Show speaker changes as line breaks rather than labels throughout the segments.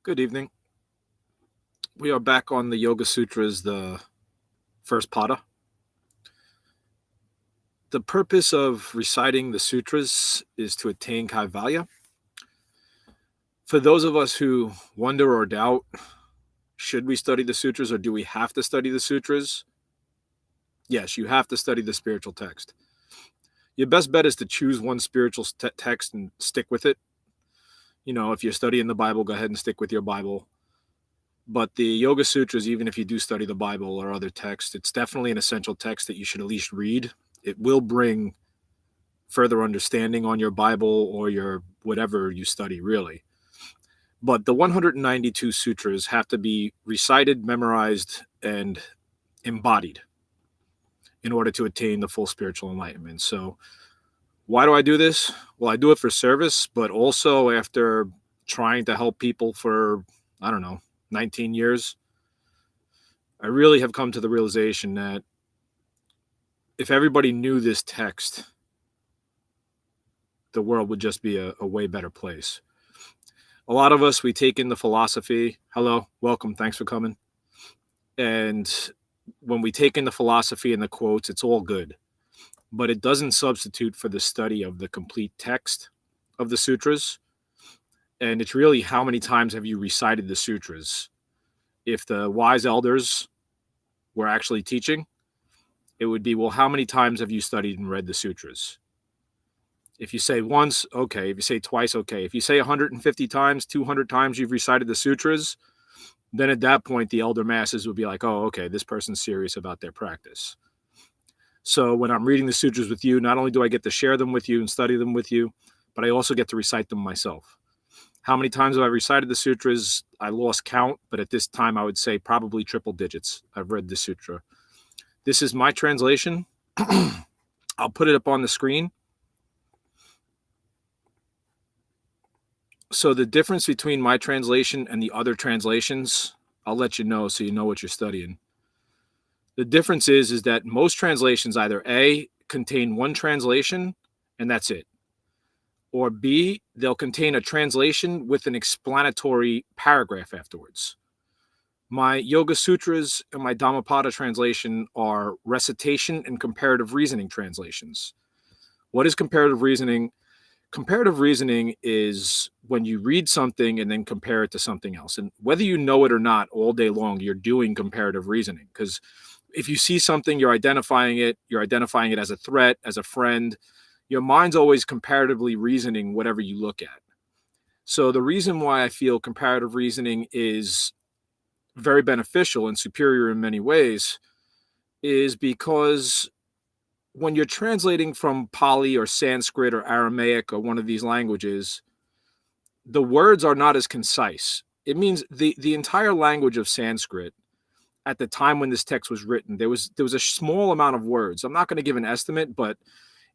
Good evening. We are back on the Yoga Sutras, the first pada. The purpose of reciting the sutras is to attain kaivalya. For those of us who wonder or doubt, should we study the sutras or do we have to study the sutras? Yes, you have to study the spiritual text. Your best bet is to choose one spiritual text and stick with it. If you're studying the Bible, go ahead and stick with your Bible. But the Yoga Sutras, even if you do study the Bible or other texts, it's definitely an essential text that you should at least read. It will bring further understanding on your Bible or your whatever you study, really. But the 192 sutras have to be recited, memorized, and embodied in order to attain the full spiritual enlightenment. So why do I do this? Well, I do it for service, but also after trying to help people for, 19 years, I really have come to the realization that if everybody knew this text, the world would just be a way better place. A lot of us, we take in the philosophy. Hello, welcome, thanks for coming. And when we take in the philosophy and the quotes, it's all good. But it doesn't substitute for the study of the complete text of the sutras. And it's really how many times have you recited the sutras? If the wise elders were actually teaching, it would be, well, how many times have you studied and read the sutras? If you say once, okay. If you say twice, okay. If you say 150 times, 200 times you've recited the sutras, then at that point, the elder masses would be like, oh, okay, this person's serious about their practice. So when I'm reading the sutras with you, not only do I get to share them with you and study them with you, but I also get to recite them myself. How many times have I recited the sutras? I lost count, but at this time, I would say probably triple digits. I've read the sutra. This is my translation. I'll put it up on the screen. So the difference between my translation and the other translations, I'll let you know so you know what you're studying. The difference is that most translations either A, contain one translation, and that's it. Or B, they'll contain a translation with an explanatory paragraph afterwards. My Yoga Sutras and my Dhammapada translation are recitation and comparative reasoning translations. What is comparative reasoning? Comparative reasoning is when you read something and then compare it to something else. And whether you know it or not, all day long, you're doing comparative reasoning. Because if you see something, you're identifying it as a threat, as a friend. Your mind's always comparatively reasoning whatever you look at. So the reason why I feel comparative reasoning is very beneficial and superior in many ways is because when you're translating from Pali or Sanskrit or Aramaic or one of these languages, the words are not as concise. It means the entire language of Sanskrit at the time when this text was written, there was a small amount of words. I'm not going to give an estimate, but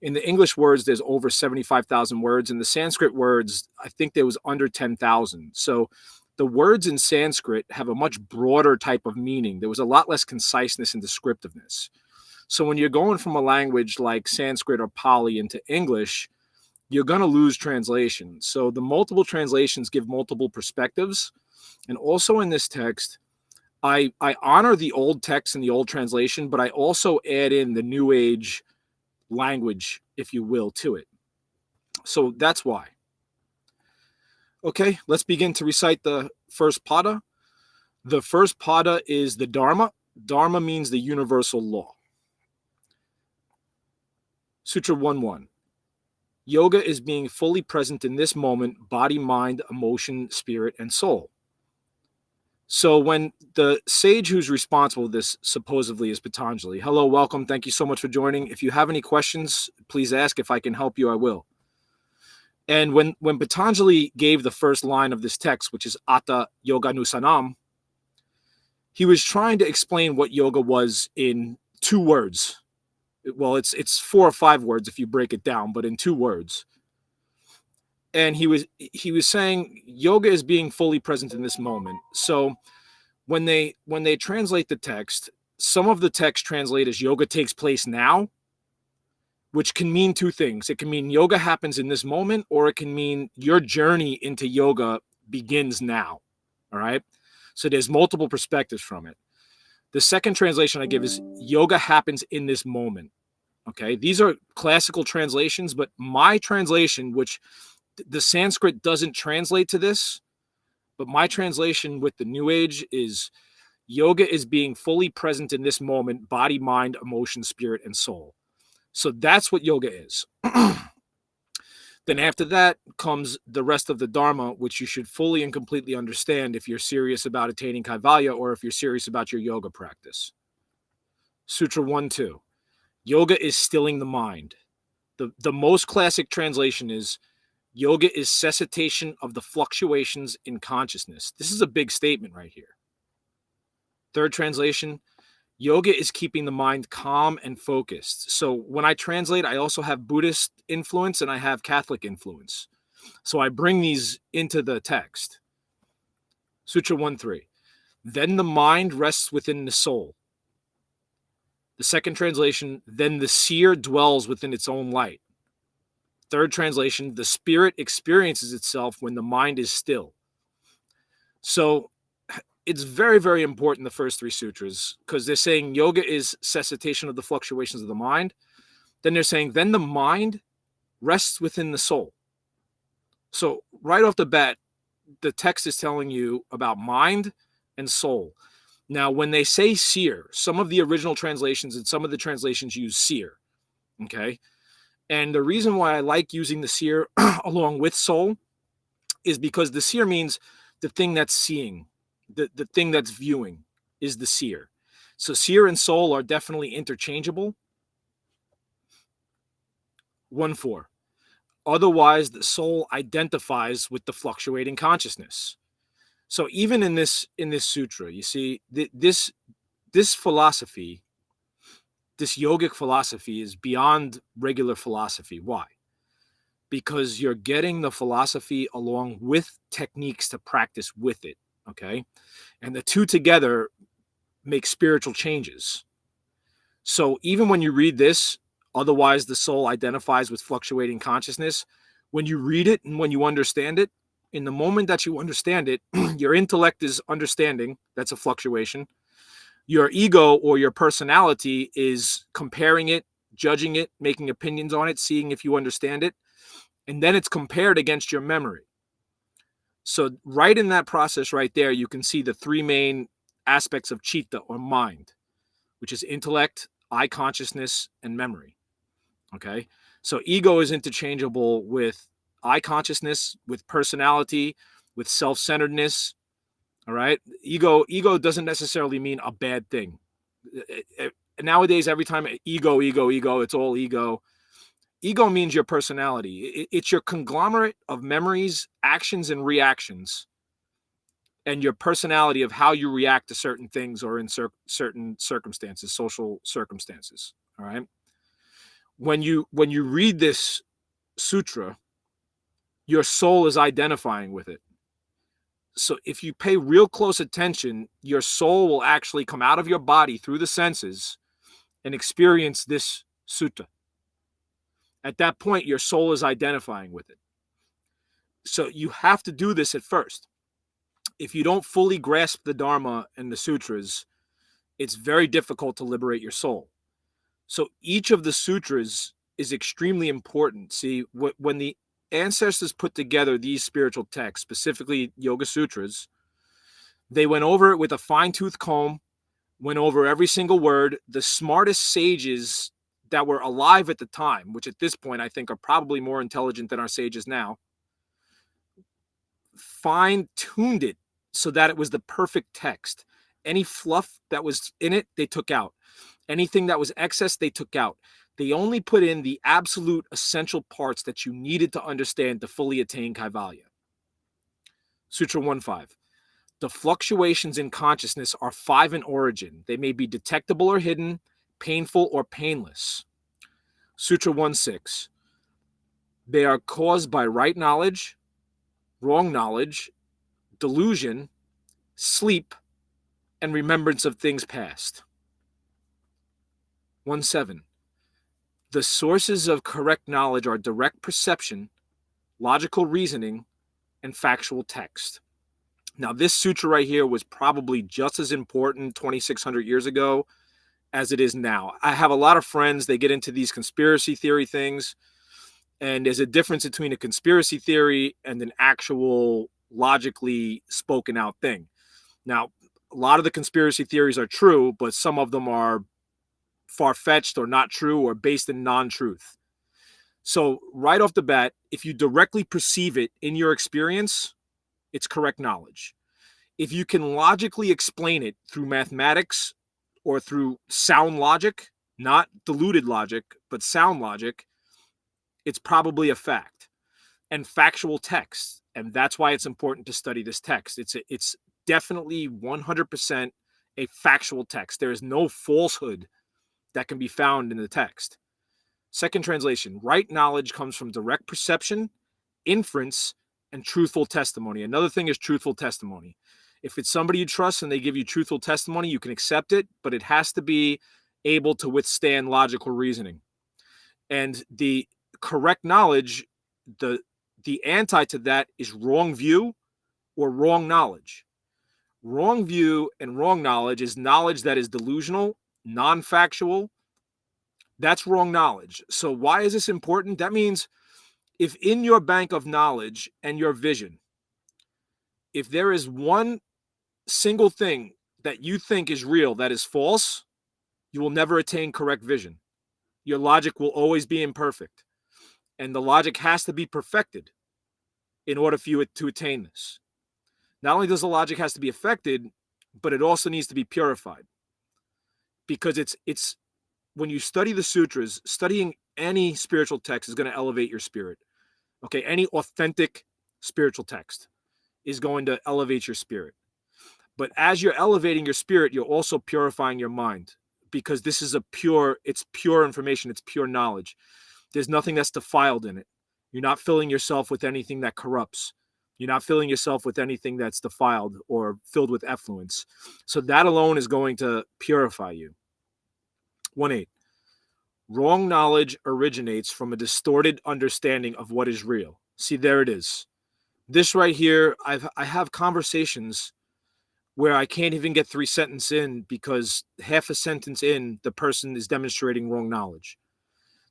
in the English words, there's over 75,000 words. In the Sanskrit words, I think there was under 10,000. So the words in Sanskrit have a much broader type of meaning. There was a lot less conciseness and descriptiveness. So when you're going from a language like Sanskrit or Pali into English, you're going to lose translation. So the multiple translations give multiple perspectives. And also in this text, I honor the old text and the old translation, but I also add in the New Age language, if you will, to it. So that's why. Okay, let's begin to recite the first pada. The first pada is the Dharma. Dharma means the universal law. Sutra 1.1. Yoga is being fully present in this moment, body, mind, emotion, spirit, and soul. So when the sage who's responsible for this supposedly is Patanjali. Hello, welcome. Thank you so much for joining. If you have any questions, please ask. If I can help you, I will. And when Patanjali gave the first line of this text, which is Atta Yoganusanam, he was trying to explain what yoga was in 2 words. Well, it's 4 or 5 words if you break it down, but in 2 words. And he was saying yoga is being fully present in this moment. So when they translate the text, some of the text translate as yoga takes place now, which can mean 2 things. It can mean yoga happens in this moment, or it can mean your journey into yoga begins now. All right. So there's multiple perspectives from it. The second translation I give is yoga happens in this moment. Okay. These are classical translations, but my translation, which the Sanskrit doesn't translate to this, but my translation with the New Age is yoga is being fully present in this moment, body, mind, emotion, spirit, and soul. So that's what yoga is. Then after that comes the rest of the Dharma, which you should fully and completely understand if you're serious about attaining Kaivalya or if you're serious about your yoga practice. Sutra 1-2. Yoga is stilling the mind. The most classic translation is yoga is cessation of the fluctuations in consciousness. This is a big statement right here. Third translation, yoga is keeping the mind calm and focused. So when I translate, I also have Buddhist influence and I have Catholic influence. So I bring these into the text. Sutra 1-3. Then the mind rests within the soul. The second translation, then the seer dwells within its own light. Third translation, the spirit experiences itself when the mind is still. So it's very, very important, the first three sutras, because they're saying yoga is cessation of the fluctuations of the mind. Then they're saying, then the mind rests within the soul. So right off the bat, the text is telling you about mind and soul. Now, when they say seer, some of the original translations and some of the translations use seer, okay? And the reason why I like using the seer along with soul is because the seer means the thing that's seeing, the thing that's viewing is the seer. So seer and soul are definitely interchangeable. 1-4. Otherwise, the soul identifies with the fluctuating consciousness. So even in this sutra, you see, this philosophy, this yogic philosophy is beyond regular philosophy. Why? Because you're getting the philosophy along with techniques to practice with it, okay? And the two together make spiritual changes. So even when you read this, otherwise the soul identifies with fluctuating consciousness, when you read it and when you understand it, in the moment that you understand it, your intellect is understanding, that's a fluctuation. Your ego or your personality is comparing it, judging it, making opinions on it, seeing if you understand it. And then it's compared against your memory. So right in that process right there, you can see the three main aspects of chitta or mind, which is intellect, eye consciousness, and memory. Okay. So ego is interchangeable with eye consciousness, with personality, with self-centeredness. All right. Ego doesn't necessarily mean a bad thing. Nowadays, every time ego, it's all ego. Ego means your personality. It's your conglomerate of memories, actions, and reactions, and your personality of how you react to certain things or in certain circumstances, social circumstances. All right. When you read this sutra, your soul is identifying with it. So if you pay real close attention, your soul will actually come out of your body through the senses and experience this sutta. At that point, your soul is identifying with it. So you have to do this at first. If you don't fully grasp the Dharma and the sutras, it's very difficult to liberate your soul. So each of the sutras is extremely important. See, when the ancestors put together these spiritual texts, specifically Yoga Sutras, they went over it with a fine-tooth comb, went over every single word. The smartest sages that were alive at the time, which at this point I think are probably more intelligent than our sages now, fine-tuned it so that it was the perfect text. Any fluff that was in it, they took out. Anything that was excess, they took out. They only put in the absolute essential parts that you needed to understand to fully attain Kaivalya. Sutra 1-5. The fluctuations in consciousness are 5 in origin. They may be detectable or hidden, painful or painless. Sutra 1-6. They are caused by right knowledge, wrong knowledge, delusion, sleep, and remembrance of things past. 1-7. The sources of correct knowledge are direct perception, logical reasoning, and factual text. Now, this sutra right here was probably just as important 2,600 years ago as it is now. I have a lot of friends, they get into these conspiracy theory things, and there's a difference between a conspiracy theory and an actual logically spoken out thing. Now, a lot of the conspiracy theories are true, but some of them are far-fetched or not true or based in non-truth. So right off the bat, if you directly perceive it in your experience, it's correct knowledge. If you can logically explain it through mathematics or through sound logic, not diluted logic, but sound logic, it's probably a fact and factual text. And that's why it's important to study this text. It's definitely 100% a factual text. There is no falsehood that can be found in the text. Second translation, right knowledge comes from direct perception, inference, and truthful testimony. Another thing is truthful testimony. If it's somebody you trust and they give you truthful testimony, you can accept it, but it has to be able to withstand logical reasoning. And the correct knowledge, the anti to that is wrong view or wrong knowledge. Wrong view and wrong knowledge is knowledge that is delusional, non-factual. That's wrong knowledge. So why is this important? That means if in your bank of knowledge and your vision, if there is one single thing that you think is real that is false, you will never attain correct vision. Your logic will always be imperfect. And the logic has to be perfected in order for you to attain this. Not only does the logic has to be affected, but it also needs to be purified. Because it's when you study the sutras, studying any spiritual text is going to elevate your spirit. Okay, any authentic spiritual text is going to elevate your spirit. But as you're elevating your spirit, you're also purifying your mind, because this is it's pure information, it's pure knowledge. There's nothing that's defiled in it. You're not filling yourself with anything that corrupts. You're not filling yourself with anything that's defiled or filled with effluence. So that alone is going to purify you. 1.8. Wrong knowledge originates from a distorted understanding of what is real. See, there it is. This right here, I have conversations where I can't even get 3 sentences in because half a sentence in, the person is demonstrating wrong knowledge.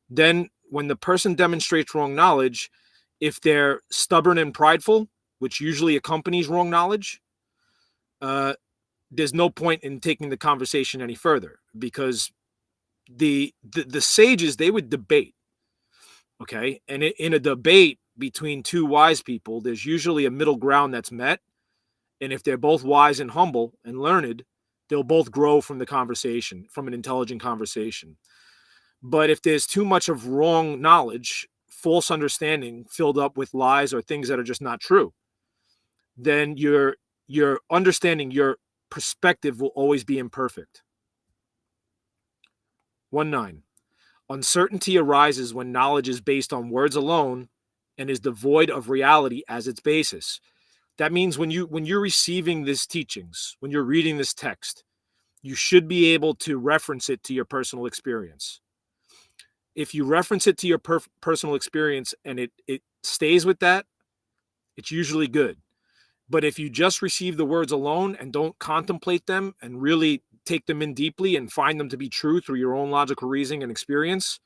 Then when the person demonstrates wrong knowledge, if they're stubborn and prideful, which usually accompanies wrong knowledge, there's no point in taking the conversation any further, because the sages, they would debate. Okay. And in a debate between two wise people, there's usually a middle ground that's met. And if they're both wise and humble and learned, they'll both grow from the conversation, from an intelligent conversation. But if there's too much of wrong knowledge, false understanding filled up with lies or things that are just not true, then your understanding, your perspective will always be imperfect. 1.9. Uncertainty arises when knowledge is based on words alone and is devoid of reality as its basis. That means when you're receiving these teachings, when you're reading this text, you should be able to reference it to your personal experience. If you reference it to your personal experience and it stays with that, it's usually good. But if you just receive the words alone and don't contemplate them and really take them in deeply and find them to be true through your own logical reasoning and experience,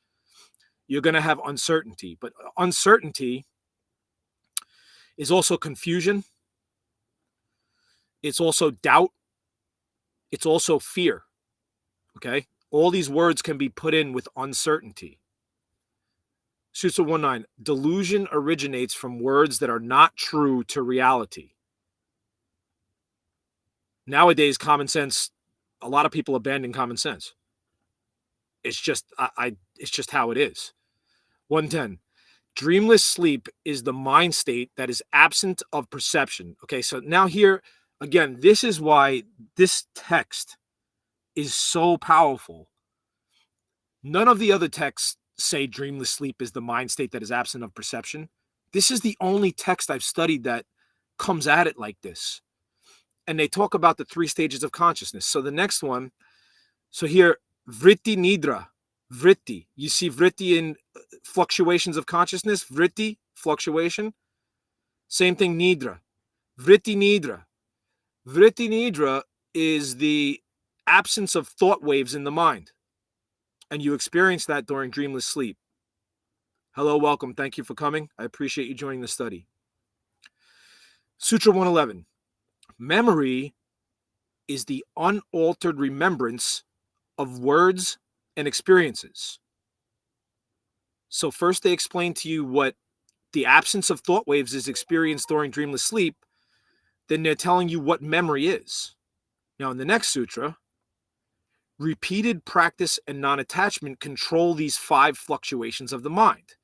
you're going to have uncertainty. But uncertainty is also confusion. It's also doubt. It's also fear. Okay? All these words can be put in with uncertainty. Sutra 1.9, delusion originates from words that are not true to reality. Nowadays, common sense, a lot of people abandon common sense. It's just it's just how it is. 1.10, dreamless sleep is the mind state that is absent of perception. Okay, so now here, again, this is why this text is so powerful. None of the other texts say dreamless sleep is the mind state that is absent of perception. This is the only text I've studied that comes at it like this. And they talk about the 3 stages of consciousness. So the next one, so here, vritti nidra, vritti. You see vritti in fluctuations of consciousness, vritti, fluctuation. Same thing, nidra. Vritti nidra. Vritti nidra is the absence of thought waves in the mind, and you experience that during dreamless sleep. Hello, welcome. Thank you for coming. I appreciate you joining the study. Sutra 111. Memory is the unaltered remembrance of words and experiences. So first they explain to you what the absence of thought waves is experienced during dreamless sleep. Then they're telling you what memory is. Now in the next sutra, repeated practice and non-attachment control these 5 fluctuations of the mind.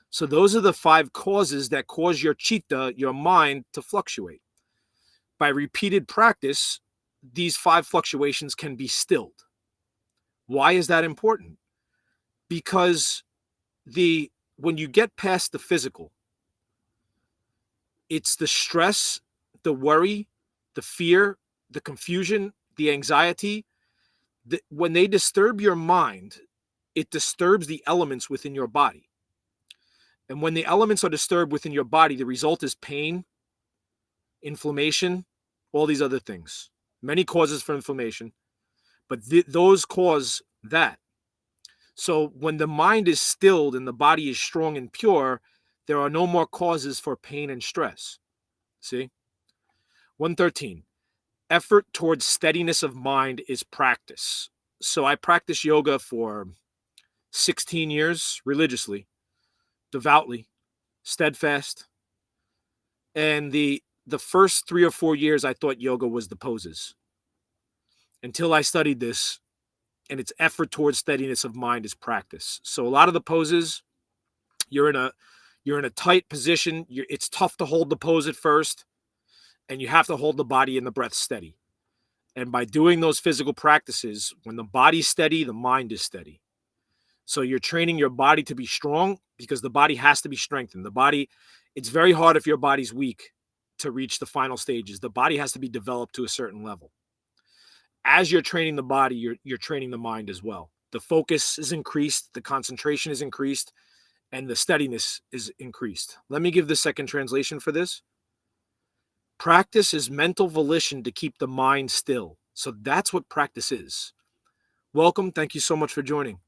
So those are the 5 causes that cause your chitta, your mind, to fluctuate. By repeated practice, these 5 fluctuations can be stilled. Why is that important? Because when you get past the physical, it's the stress, the worry, the fear, the confusion, the anxiety. When they disturb your mind, it disturbs the elements within your body. And when the elements are disturbed within your body, the result is pain, inflammation, all these other things. Many causes for inflammation, but those cause that. So when the mind is stilled and the body is strong and pure, there are no more causes for pain and stress. See? 113. Effort towards steadiness of mind is practice. So I practiced yoga for 16 years religiously, devoutly, steadfast. And the first 3 or 4 years, I thought yoga was the poses. Until I studied this, and its effort towards steadiness of mind is practice. So a lot of the poses, you're in a tight position. It's tough to hold the pose at first, and you have to hold the body and the breath steady. And by doing those physical practices, when the body's steady, the mind is steady. So you're training your body to be strong because the body has to be strengthened. It's very hard if your body's weak to reach the final stages. The body has to be developed to a certain level. As you're training the body, you're training the mind as well. The focus is increased, the concentration is increased, and the steadiness is increased. Let me give the second translation for this. Practice is mental volition to keep the mind still. So that's what practice is. Welcome. Thank you so much for joining.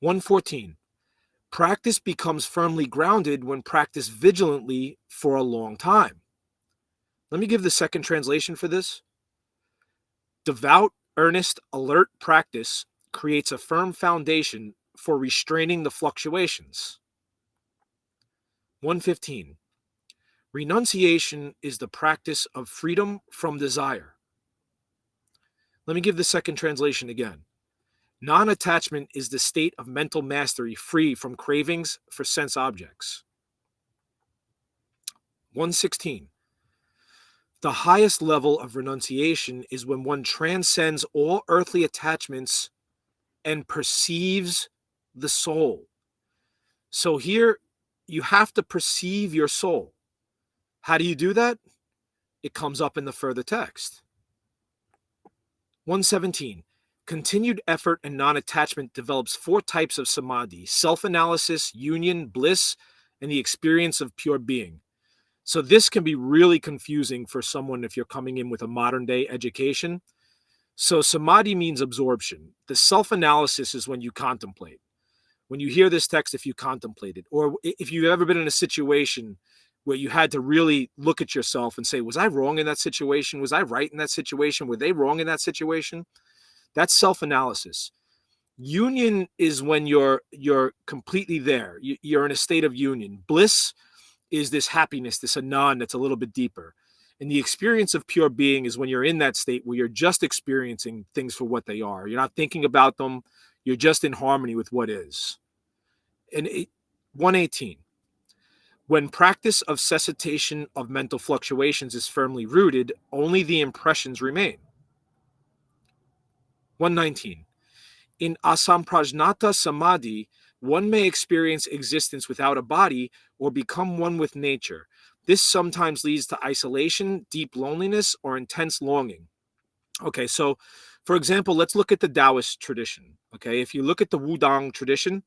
114. Practice becomes firmly grounded when practiced vigilantly for a long time. Let me give the second translation for this. Devout, earnest, alert practice creates a firm foundation for restraining the fluctuations. 115. Renunciation is the practice of freedom from desire. Let me give the second translation again. Non-attachment is the state of mental mastery free from cravings for sense objects. 116. The highest level of renunciation is when one transcends all earthly attachments and perceives the soul. So here, you have to perceive your soul. How do you do that? It comes up in the further text. 117. Continued effort and non-attachment develops 4 types of samadhi: self-analysis, union, bliss, and the experience of pure being. So this can be really confusing for someone if you're coming in with a modern day education. So samadhi means absorption. The self-analysis is when you contemplate. When you hear this text, if you contemplate it, or if you've ever been in a situation where you had to really look at yourself and say, was I wrong in that situation? Was I right in that situation? Were they wrong in that situation? That's self-analysis. Union is when you're completely there. You're in a state of union. Bliss is this happiness, this anan that's a little bit deeper. And the experience of pure being is when you're in that state where you're just experiencing things for what they are. You're not thinking about them. You're just in harmony with what is. And 118. When practice of cessation of mental fluctuations is firmly rooted, only the impressions remain. 119. In asamprajnata samadhi, one may experience existence without a body or become one with nature. This sometimes leads to isolation, deep loneliness, or intense longing. Okay, so for example, let's look at the Taoist tradition. Okay, if you look at the Wudang tradition,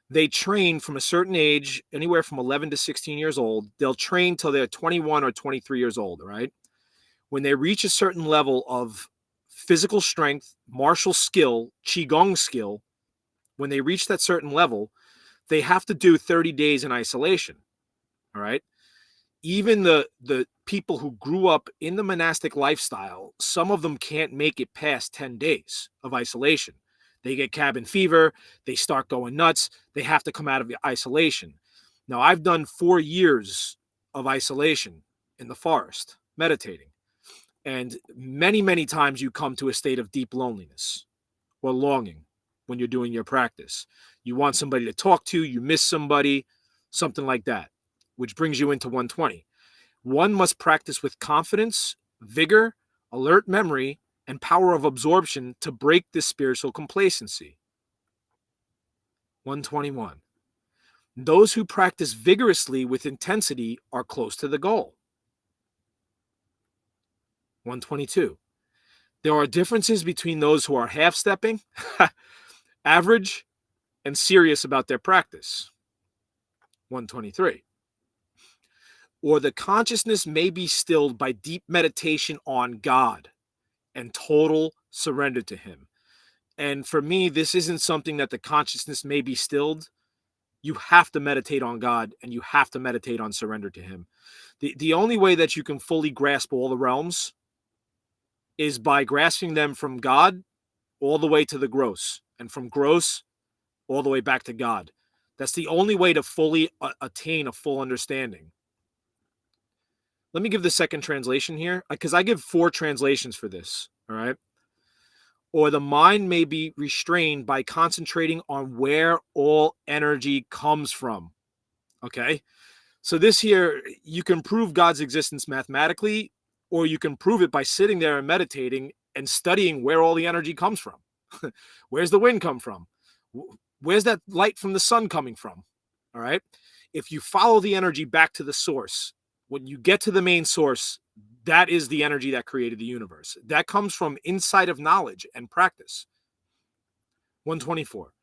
they train from a certain age, anywhere from 11 to 16 years old. They'll train till they're 21 or 23 years old, right? When they reach a certain level of physical strength, martial skill, qigong skill, when they reach that certain level, they have to do 30 days in isolation. All right. Even the people who grew up in the monastic lifestyle, some of them can't make it past 10 days of isolation. They get cabin fever, they start going nuts, they have to come out of the isolation. Now, I've done 4 years of isolation in the forest, meditating. And many, many times you come to a state of deep loneliness or longing when you're doing your practice. You want somebody to talk to, you miss somebody, something like that, which brings you into 120. One must practice with confidence, vigor, alert memory, and power of absorption to break this spiritual complacency. 121. Those who practice vigorously with intensity are close to the goal. 122. There are differences between those who are half-stepping, average, and serious about their practice. 123. Or the consciousness may be stilled by deep meditation on God and total surrender to Him. And for me, this isn't something that the consciousness may be stilled. You have to meditate on God and you have to meditate on surrender to Him. The only way that you can fully grasp all the realms is by grasping them from God all the way to the gross, and from gross all the way back to God. That's the only way to fully attain a full understanding. Let me give the second translation here, because I give 4 translations for this, all right? Or the mind may be restrained by concentrating on where all energy comes from, okay? So this here, you can prove God's existence mathematically, or you can prove it by sitting there and meditating and studying where all the energy comes from. Where's the wind come from? Where's that light from the sun coming from? All right. If you follow the energy back to the source, when you get to the main source, that is the energy that created the universe. That comes from inside of knowledge and practice. 124.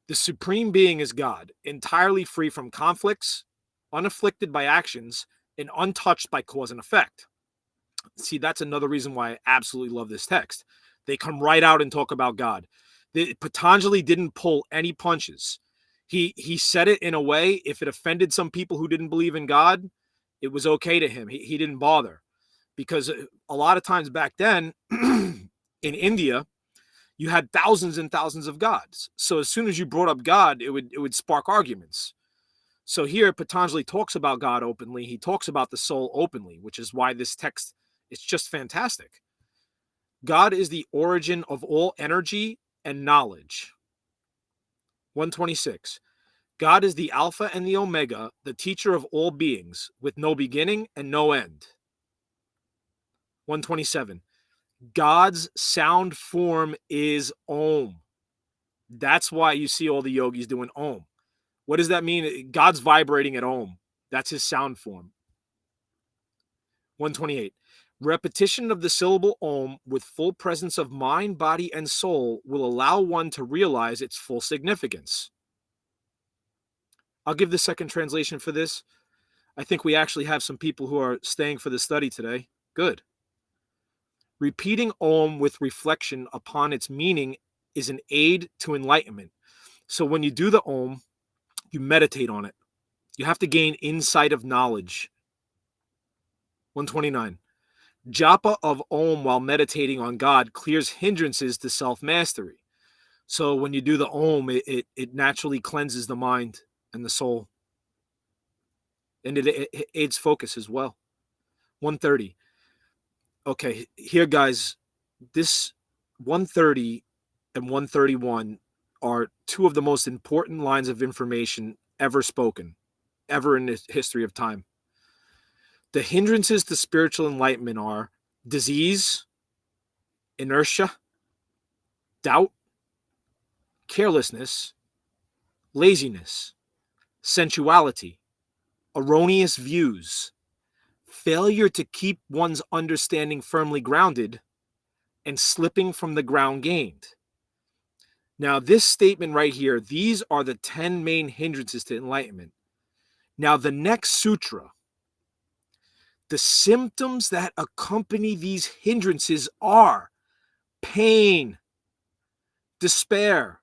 The Supreme Being is God, entirely free from conflicts, unafflicted by actions, and untouched by cause and effect. See, that's another reason why I absolutely love this text. They come right out and talk about God. Patanjali didn't pull any punches. He said it in a way, if it offended some people who didn't believe in God, it was okay to him. He didn't bother. Because a lot of times back then, in India, you had thousands and thousands of gods. So as soon as you brought up God, it would spark arguments. So here, Patanjali talks about God openly. He talks about the soul openly, which is why this text is just fantastic. God is the origin of all energy and knowledge. 126. God is the Alpha and the Omega, the teacher of all beings, with no beginning and no end. 127. God's sound form is Om. That's why you see all the yogis doing Om. What does that mean? God's vibrating at Om. That's his sound form. 128. Repetition of the syllable Om with full presence of mind, body, and soul will allow one to realize its full significance. I'll give the second translation for this. I think we actually have some people who are staying for the study today. Good. Repeating Om with reflection upon its meaning is an aid to enlightenment. So when you do the Om, you meditate on it. You have to gain insight of knowledge. 129. Japa of Om while meditating on God clears hindrances to self-mastery. So when you do the Om, it naturally cleanses the mind and the soul. And it aids focus as well. 130. Okay, here, guys, this 130 and 131 are 2 of the most important lines of information ever spoken, ever in the history of time. The hindrances to spiritual enlightenment are disease, inertia, doubt, carelessness, laziness, sensuality, erroneous views, failure to keep one's understanding firmly grounded, and slipping from the ground gained. Now, this statement right here, these are the 10 main hindrances to enlightenment. Now, the next sutra, The symptoms that accompany these hindrances are pain, despair,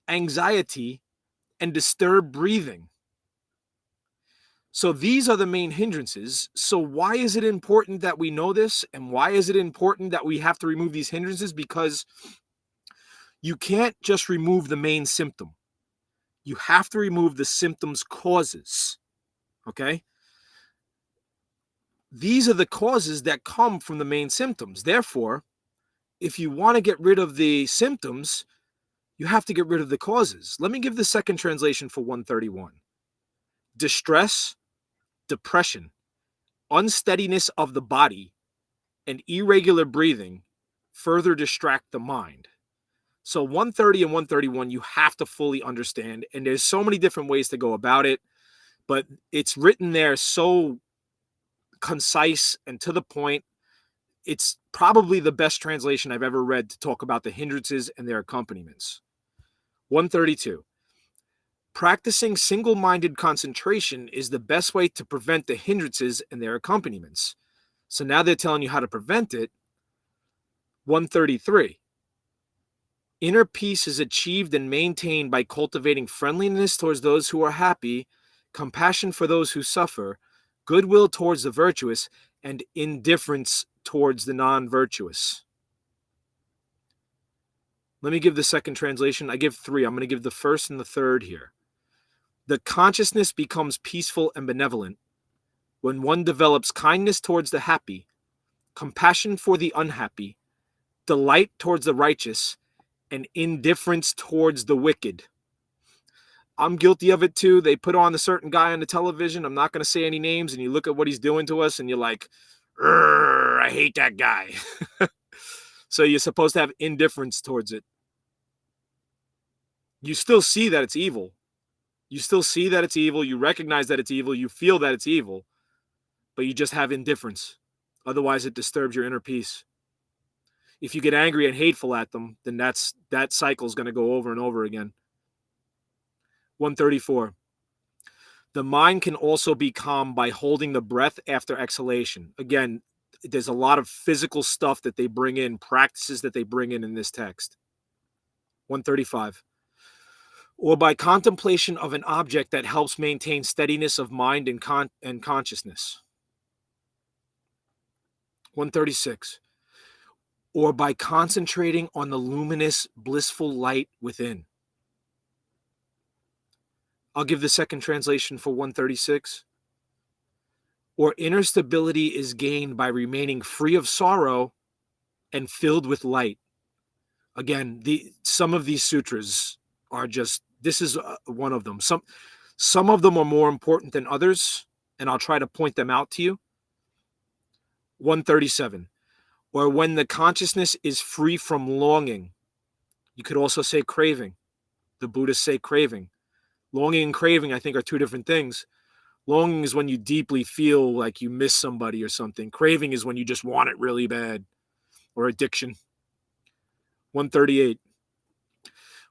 anxiety, and disturbed breathing. So these are the main hindrances. So why is it important that we know this? And why is it important that we have to remove these hindrances? Because you can't just remove the main symptom. You have to remove the symptom's causes. Okay? These are the causes that come from the main symptoms. Therefore, if you want to get rid of the symptoms, you have to get rid of the causes. Let me give the second translation for 131. Distress, depression, unsteadiness of the body, and irregular breathing further distract the mind. So 130 and 131, you have to fully understand. And there's so many different ways to go about it, but it's written there so concise and to the point. It's probably the best translation I've ever read to talk about the hindrances and their accompaniments. 132. Practicing single-minded concentration is the best way to prevent the hindrances and their accompaniments. So now they're telling you how to prevent it. 133. Inner peace is achieved and maintained by cultivating friendliness towards those who are happy, compassion for those who suffer, goodwill towards the virtuous, and indifference towards the non-virtuous. Let me give the second translation. I give three. I'm going to give the first and the third here. The consciousness becomes peaceful and benevolent when one develops kindness towards the happy, compassion for the unhappy, delight towards the righteous, and indifference towards the wicked. I'm guilty of it too. They put on a certain guy on the television. I'm not going to say any names, and you look at what he's doing to us, and you're like, I hate that guy. So you're supposed to have indifference towards it. You still see that it's evil. You still see that it's evil. You recognize that it's evil. You feel that it's evil, but you just have indifference. Otherwise, it disturbs your inner peace. If you get angry and hateful at them, then that cycle is going to go over and over again. 134. The mind can also be calm by holding the breath after exhalation. Again, there's a lot of physical stuff that they bring in, practices that they bring in this text. 135. Or by contemplation of an object that helps maintain steadiness of mind and consciousness. 136. Or by concentrating on the luminous, blissful light within. I'll give the second translation for 136. Or inner stability is gained by remaining free of sorrow and filled with light. Again, some of these sutras are just, this is one of them. Some of them are more important than others, and I'll try to point them out to you. 137. Or when the consciousness is free from longing. You could also say craving. The Buddhists say craving. Longing and craving, I think, are two different things. Longing is when you deeply feel like you miss somebody or something. Craving is when you just want it really bad, or addiction. 138.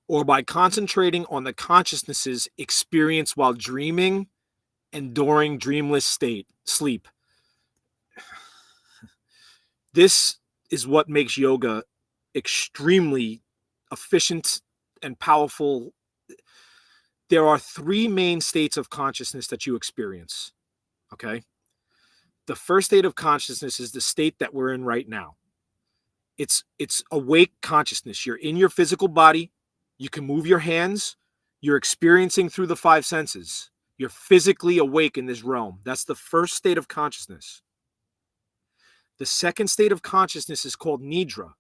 Or by concentrating on the consciousness's experience while dreaming and during dreamless sleep. This is what makes yoga extremely efficient and powerful. There are three main states of consciousness that you experience, okay? The first state of consciousness is the state that we're in right now. It's awake consciousness. You're in your physical body. You can move your hands. You're experiencing through the five senses. You're physically awake in this realm. That's the first state of consciousness. The second state of consciousness is called nidra,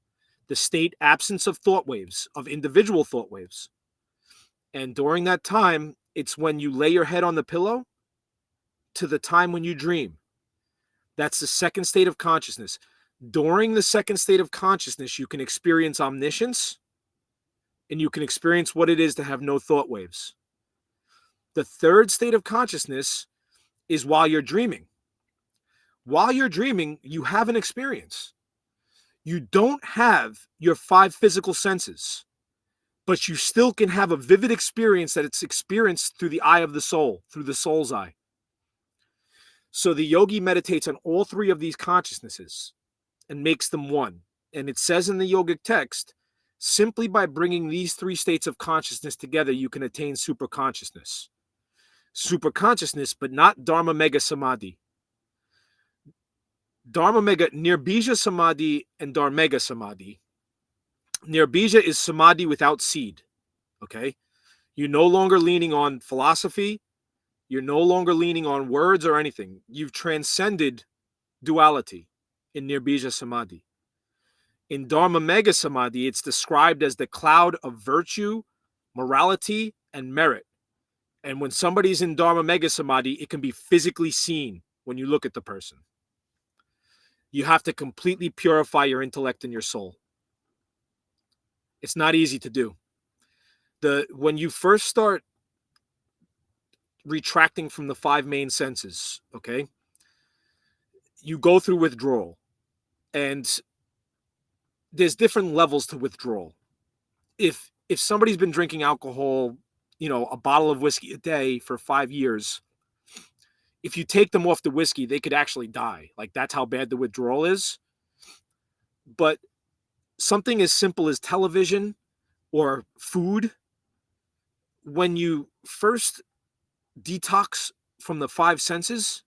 the state absence of thought waves, of individual thought waves. And during that time, it's when you lay your head on the pillow to the time when you dream. That's the second state of consciousness. During the second state of consciousness, you can experience omniscience, and you can experience what it is to have no thought waves. The third state of consciousness is while you're dreaming. While you're dreaming, you have an experience. You don't have your five physical senses, but you still can have a vivid experience that it's experienced through the eye of the soul, through the soul's eye. So the yogi meditates on all three of these consciousnesses and makes them one. And it says in the yogic text, simply by bringing these three states of consciousness together, you can attain superconsciousness. Superconsciousness, but not Dharma Mega Samadhi. Dharma Mega, Nirbija Samadhi and Dharmega Samadhi. Nirbija is Samadhi without seed. Okay? You're no longer leaning on philosophy. You're no longer leaning on words or anything. You've transcended duality in Nirbija Samadhi. In Dharma Mega Samadhi, it's described as the cloud of virtue, morality, and merit. And when somebody's in Dharma Mega Samadhi, it can be physically seen when you look at the person. You have to completely purify your intellect and your soul. It's not easy to do. When you first start retracting from the five main senses, okay, you go through withdrawal. And there's different levels to withdrawal. If somebody's been drinking alcohol, a bottle of whiskey a day for 5 years, if you take them off the whiskey, they could actually die. Like, that's how bad the withdrawal is. But something as simple as television or food, when you first detox from the five senses,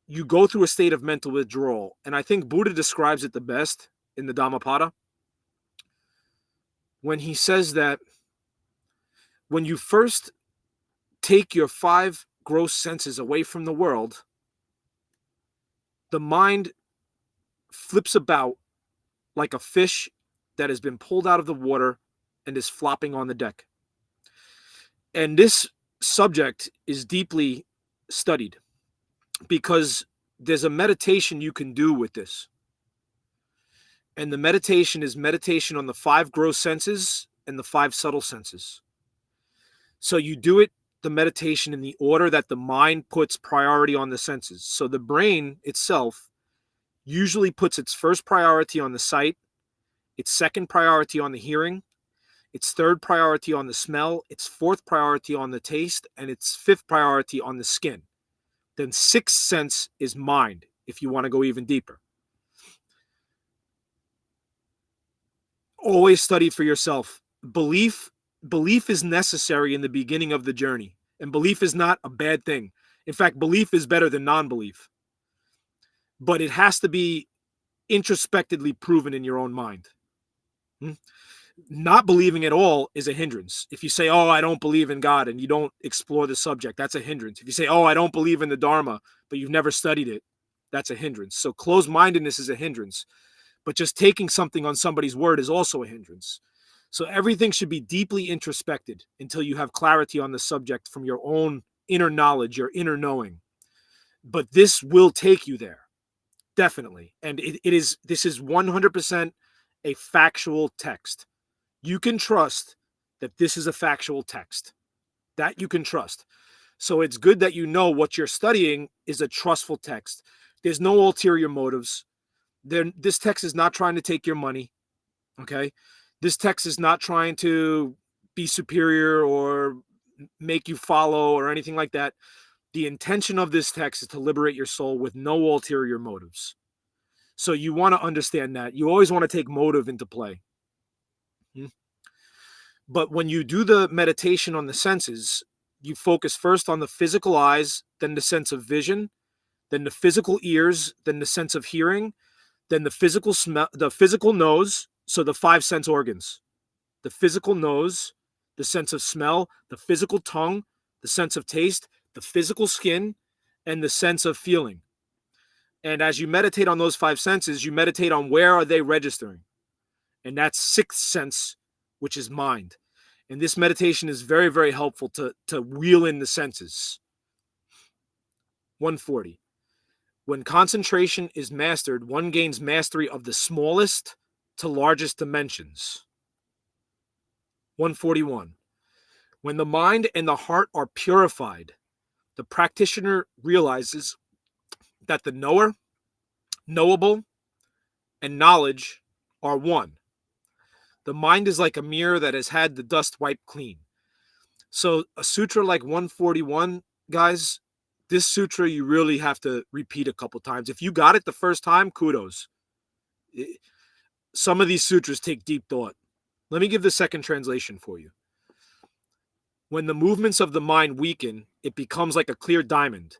you go through a state of mental withdrawal. And I think Buddha describes it the best in the Dhammapada, when he says that when you first take your five gross senses away from the world, the mind flips about like a fish that has been pulled out of the water and is flopping on the deck. And this subject is deeply studied because there's a meditation you can do with this. And the meditation is meditation on the five gross senses and the five subtle senses. So you do it, the meditation, in the order that the mind puts priority on the senses. So the brain itself usually puts its first priority on the sight, its second priority on the hearing, its third priority on the smell, its fourth priority on the taste, and its fifth priority on the skin. Then sixth sense is mind, if you want to go even deeper. Always study for yourself. Belief is necessary in the beginning of the journey, and belief is not a bad thing. In fact, belief is better than non-belief. But it has to be introspectively proven in your own mind. Not believing at all is a hindrance. If you say, oh, I don't believe in God, and you don't explore the subject, that's a hindrance. If you say, oh, I don't believe in the Dharma, but you've never studied it, that's a hindrance. So closed-mindedness is a hindrance. But just taking something on somebody's word is also a hindrance. So everything should be deeply introspected until you have clarity on the subject from your own inner knowledge, your inner knowing. But this will take you there, definitely. And this is 100% a factual text. You can trust that this is a factual text. That you can trust. So it's good that you know what you're studying is a trustful text. There's no ulterior motives. This text is not trying to take your money, okay? This text is not trying to be superior or make you follow or anything like that. The intention of this text is to liberate your soul with no ulterior motives. So you want to understand that. You always want to take motive into play. But when you do the meditation on the senses, you focus first on the physical eyes, then the sense of vision, then the physical ears, then the sense of hearing, then the physical smell, the physical nose, so the five sense organs, the physical nose, the sense of smell, the physical tongue, the sense of taste, the physical skin, and the sense of feeling. And as you meditate on those five senses, you meditate on where are they registering. And that's sixth sense, which is mind. And this meditation is very, very helpful to reel in the senses. 140. When concentration is mastered, one gains mastery of the smallest to largest dimensions. 141. When the mind and the heart are purified, the practitioner realizes that the knower, knowable, and knowledge are one. The mind is like a mirror that has had the dust wiped clean. So a sutra like 141, guys, This sutra you really have to repeat a couple times. If you got it the first time, kudos. Some of these sutras take deep thought. Let me give the second translation for you. When the movements of the mind weaken, it becomes like a clear diamond,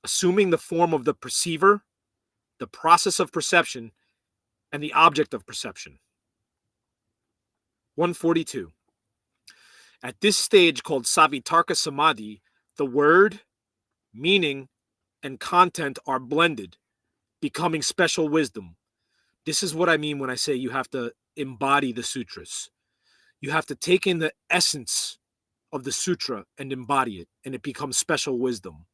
assuming the form of the perceiver, the process of perception, and the object of perception. 142. At this stage called Savitarka Samadhi, the word, meaning, and content are blended, becoming special wisdom. This is what I mean when I say you have to embody the sutras. You have to take in the essence of the sutra and embody it, and it becomes special wisdom.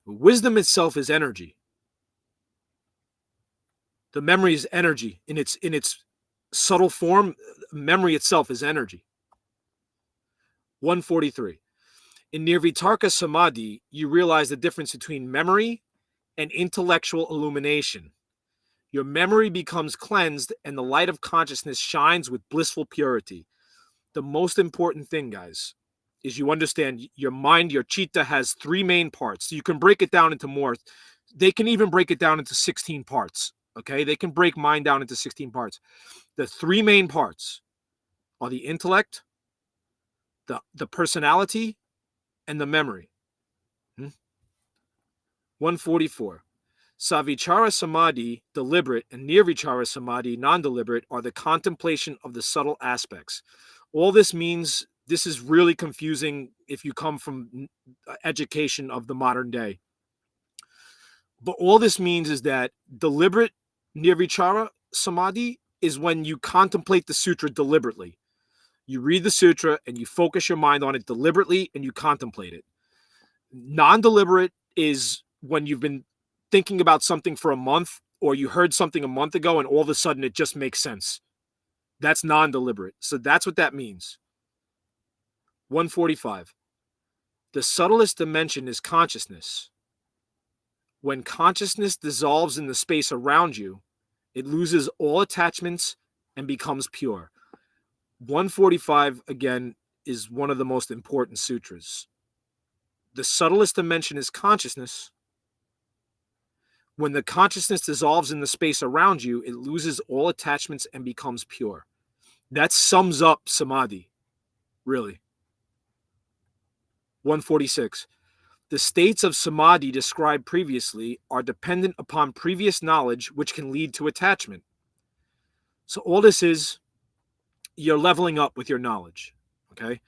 Wisdom itself is energy. The memory is energy in its subtle form. Memory itself is energy. 143. In Nirvitarka Samadhi, you realize the difference between memory and intellectual illumination. Your memory becomes cleansed and the light of consciousness shines with blissful purity. The most important thing, guys, is you understand your mind, your chitta has three main parts. So you can break it down into more. They can even break it down into 16 parts. Okay? They can break mind down into 16 parts. The three main parts are the intellect, the personality, and the memory. 144. Savichara Samadhi, deliberate, and Nirvichara Samadhi, non-deliberate, are the contemplation of the subtle aspects. All this means, this is really confusing if you come from education of the modern day. But all this means is that deliberate Nirvichara Samadhi is when you contemplate the sutra deliberately. You read the sutra and you focus your mind on it deliberately and you contemplate it. Non-deliberate is when you've been thinking about something for a month, or you heard something a month ago and all of a sudden it just makes sense. That's non-deliberate. So that's what that means. 145. The subtlest dimension is consciousness. When consciousness dissolves in the space around you, it loses all attachments and becomes pure. 145, again, is one of the most important sutras. The subtlest dimension is consciousness. When the consciousness dissolves in the space around you, it loses all attachments and becomes pure. That sums up samadhi, really. 146. The states of samadhi described previously are dependent upon previous knowledge, which can lead to attachment. So all this is, you're leveling up with your knowledge, okay?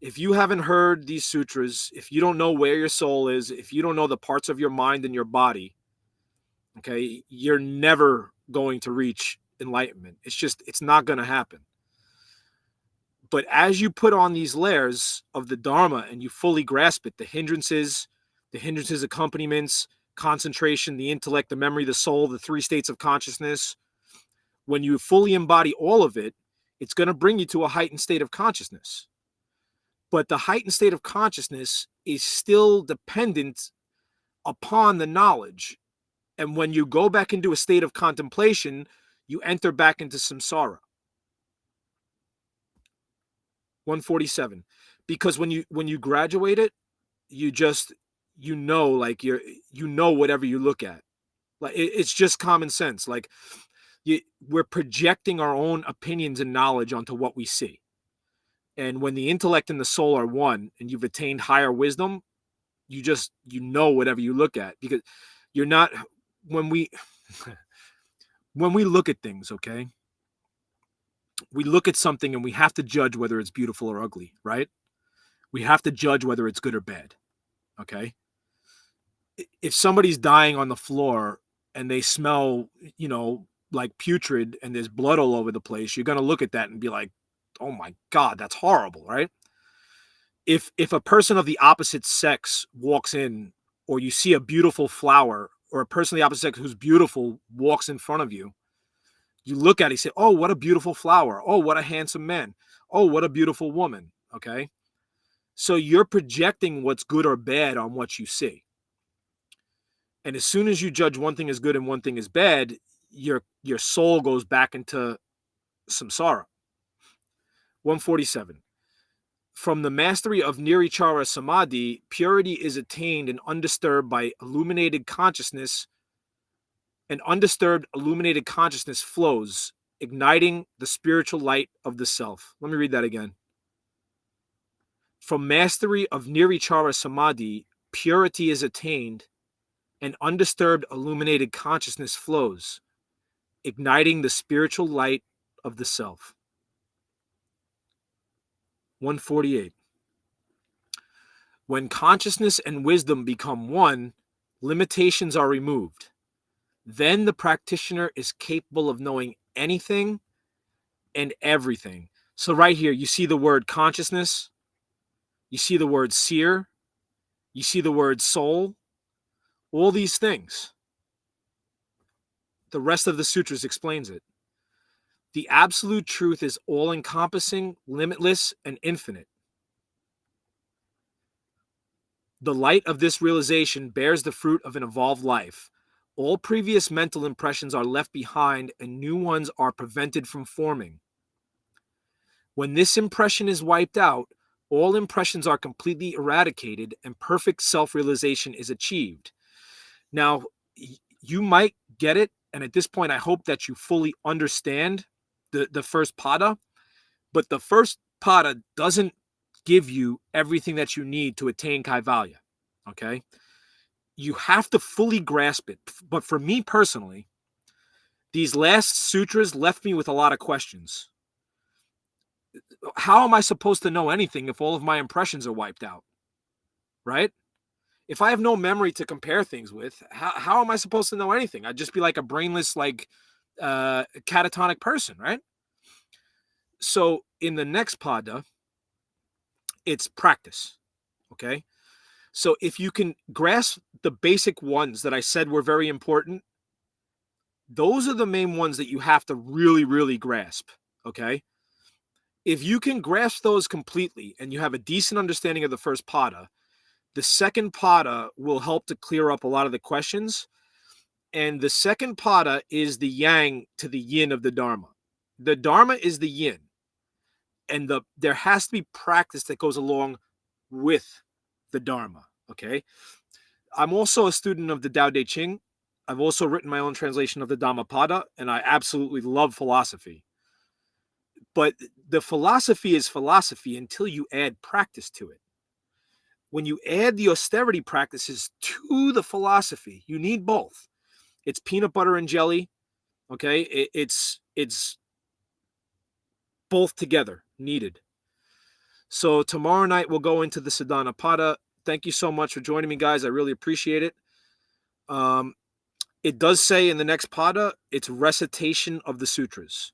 If you haven't heard these sutras, if you don't know where your soul is, if you don't know the parts of your mind and your body, okay, you're never going to reach enlightenment. It's not going to happen. But as you put on these layers of the Dharma and you fully grasp it, the hindrances, accompaniments, concentration, the intellect, the memory, the soul, the three states of consciousness, when you fully embody all of it, it's going to bring you to a heightened state of consciousness. But the heightened state of consciousness is still dependent upon the knowledge. And when you go back into a state of contemplation, you enter back into samsara. 147. Because when you graduate it, you know whatever you look at. Like it's just common sense. Like we're projecting our own opinions and knowledge onto what we see. And when the intellect and the soul are one and you've attained higher wisdom, you know whatever you look at, because you're not, when we look at things, okay, we look at something and we have to judge whether it's beautiful or ugly, right? We have to judge whether it's good or bad, okay? If somebody's dying on the floor and they smell, like putrid and there's blood all over the place, you're going to look at that and be like, oh my God, that's horrible, right? If a person of the opposite sex walks in, or you see a beautiful flower, or a person of the opposite sex who's beautiful walks in front of you, you look at it and say, oh, what a beautiful flower. Oh, what a handsome man. Oh, what a beautiful woman. Okay? So you're projecting what's good or bad on what you see. And as soon as you judge one thing as good and one thing as bad, your soul goes back into samsara. 147. From the mastery of Nirvichara Samadhi, purity is attained and undisturbed by illuminated consciousness. An undisturbed, illuminated consciousness flows, igniting the spiritual light of the self. Let me read that again. From mastery of Nirvichara Samadhi, purity is attained, and undisturbed, illuminated consciousness flows, igniting the spiritual light of the self. 148. When consciousness and wisdom become one, limitations are removed. Then the practitioner is capable of knowing anything and everything. So right here, you see the word consciousness, you see the word seer, you see the word soul, all these things. The rest of the sutras explains it. The absolute truth is all-encompassing, limitless, and infinite. The light of this realization bears the fruit of an evolved life. All previous mental impressions are left behind and new ones are prevented from forming. When this impression is wiped out, all impressions are completely eradicated and perfect self-realization is achieved. Now, you might get it, and at this point, I hope that you fully understand the first pada, but the first pada doesn't give you everything that you need to attain Kaivalya, okay? You have to fully grasp it. But for me personally, these last sutras left me with a lot of questions. How am I supposed to know anything if all of my impressions are wiped out, right? If I have no memory to compare things with, how am I supposed to know anything? I'd just be like a brainless, catatonic person, right? So in the next pada, it's practice, okay? So if you can grasp the basic ones that I said were very important, those are the main ones that you have to really, really grasp, okay? If you can grasp those completely and you have a decent understanding of the first pada, the second pada will help to clear up a lot of the questions. And the second pada is the yang to the yin of the Dharma. The Dharma is the yin. And there has to be practice that goes along with the Dharma, okay? I'm also a student of the Tao Te Ching. I've also written my own translation of the Dhammapada, and I absolutely love philosophy. But the philosophy is philosophy until you add practice to it. When you add the austerity practices to the philosophy, you need both. It's peanut butter and jelly, okay? It's both together, needed. So tomorrow night we'll go into the Sadhana Pada. Thank you so much for joining me, guys. I really appreciate it. It does say in the next pada, it's recitation of the sutras.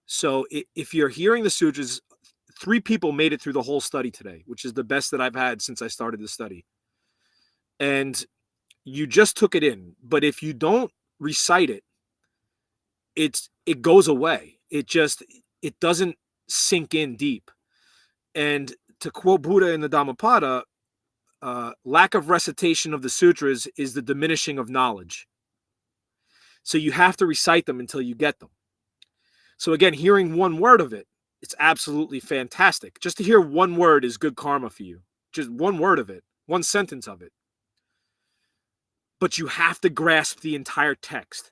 So if you're hearing the sutras, 3 people made it through the whole study today, which is the best that I've had since I started the study. And you just took it in. But if you don't recite it, it goes away. It doesn't sink in deep. And to quote Buddha in the Dhammapada, lack of recitation of the sutras is the diminishing of knowledge. So you have to recite them until you get them. So again, hearing one word of it, it's absolutely fantastic. Just to hear one word is good karma for you. Just one word of it, one sentence of it. But you have to grasp the entire text.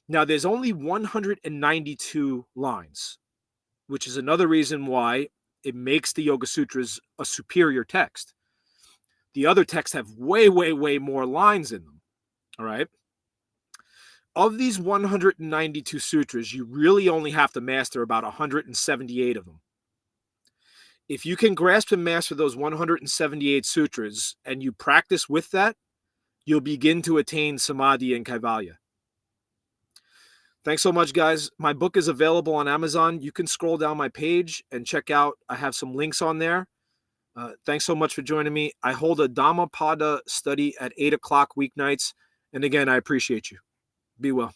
Now, there's only 192 lines, which is another reason why it makes the Yoga Sutras a superior text. The other texts have way, way, way more lines in them, all right? Of these 192 sutras, you really only have to master about 178 of them. If you can grasp and master those 178 sutras and you practice with that, you'll begin to attain Samadhi and Kaivalya. Thanks so much, guys. My book is available on Amazon. You can scroll down my page and check out. I have some links on there. Thanks so much for joining me. I hold a Dhammapada study at 8 o'clock weeknights. And again, I appreciate you. Be well.